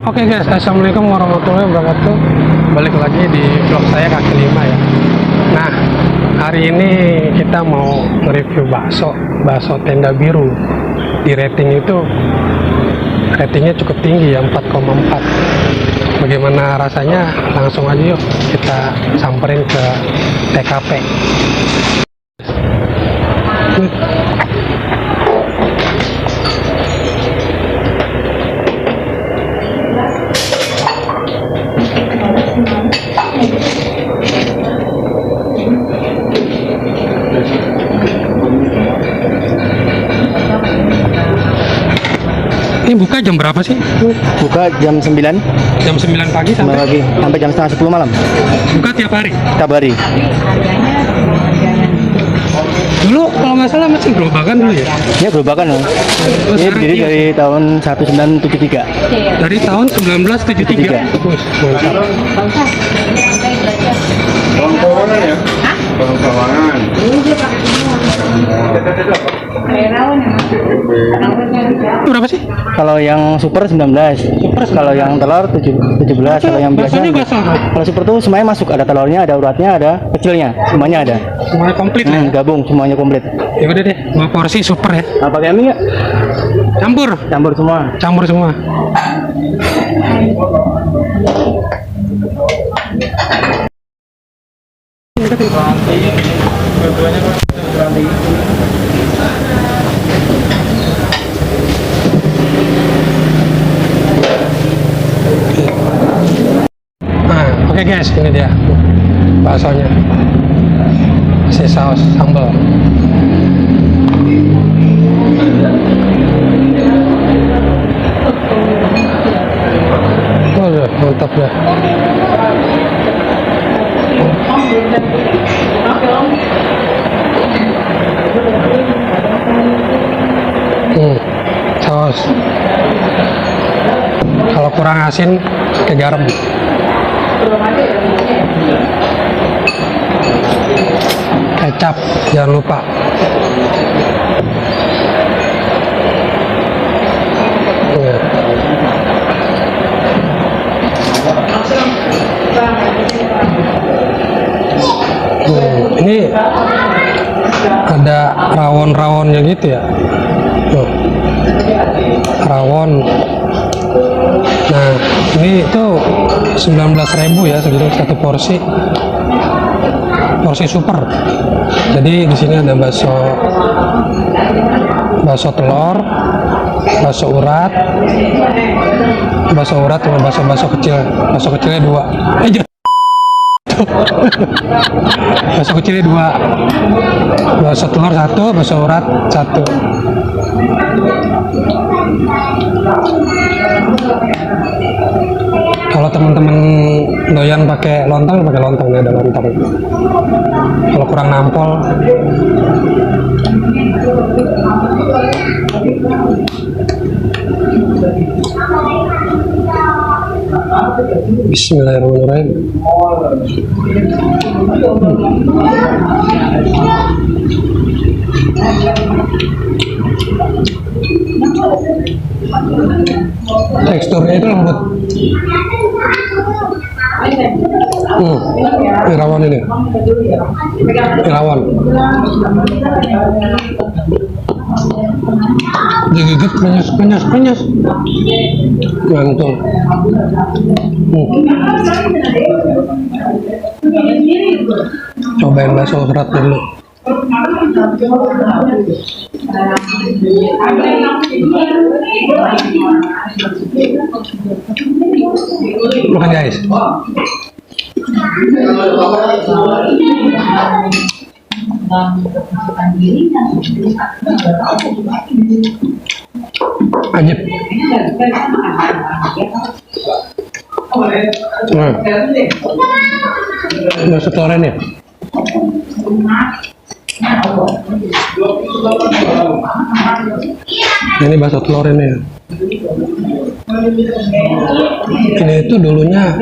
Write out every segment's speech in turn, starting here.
Oke guys, assalamualaikum warahmatullahi wabarakatuh. Balik lagi di vlog saya kaki lima ya. Nah, hari ini kita mau review bakso Tenda Biru. Di rating itu ratingnya cukup tinggi ya, 4,4. Bagaimana rasanya? Langsung aja yuk kita samperin ke TKP. Ini buka jam berapa sih? Buka jam 9 Jam 9 pagi sampai jam setengah 10 malam. Buka tiap hari? Tiap hari. Dulu kalau nggak salah masih gerobakan dulu ya? Ini gerobakan loh. Ini berdiri dari tahun 1973. Dari tahun 1973. Wih, mantap. Kawangan ya? Kawangan. Berapa sih? Kalau yang super 19. Kalau yang telur 17. Kalau yang biasa. Baksonya bakso apa? Kalau super tuh semuanya masuk, ada telurnya, ada uratnya, ada kecilnya, semuanya ada. Semuanya komplit lah. Gabung semuanya komplit. Ya udah deh, 2 porsi super ya. Nah, pakai mie nggak? Campur. Campur semua. Campur semua. Nah, oke guys, ini dia baksonya. Kasih saus sambal. Waduh, mantap dah. Saus. Kalau kurang asin, ke garam. Kecap, jangan lupa. Ini ada rawon-rawonnya gitu ya. Tuh. Rawon. Nah, ini itu 19.000 ya, segitu satu porsi. Porsi super. Jadi di sini ada bakso telur, bakso urat sama bakso kecil. Bakso kecilnya 2. Bakso kecilnya 2, bakso telur 1, bakso urat 1. Kalau teman-teman doyan pakai lontong ya, ada lontong. Kalau kurang nampol, bismillahirrahmanirrahim. Teksturnya itu lembut. Ini rawon ini. Ini rawon. Digigit penyes. Mantul. Cobain bakso urat dulu. Makan guys. Ajib. Nah, setoran ya. Ini bakso telur ini. Ini itu dulunya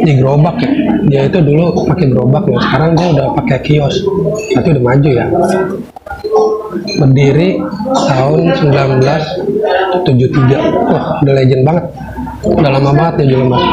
di gerobak ya. Dia itu dulu pakai gerobak ya. Sekarang dia udah pakai kios. Tapi udah maju ya. berdiri tahun 1973. Wah, udah legend banget. Udah lama banget nih di Lembang.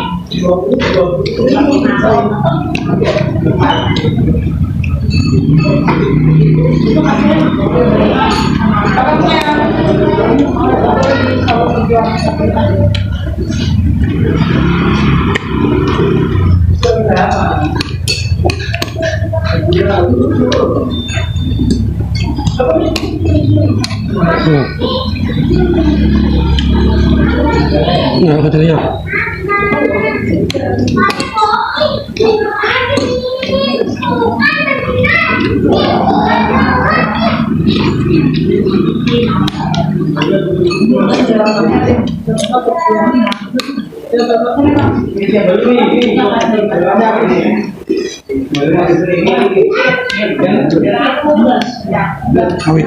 Ya, kecilnya. Kawin.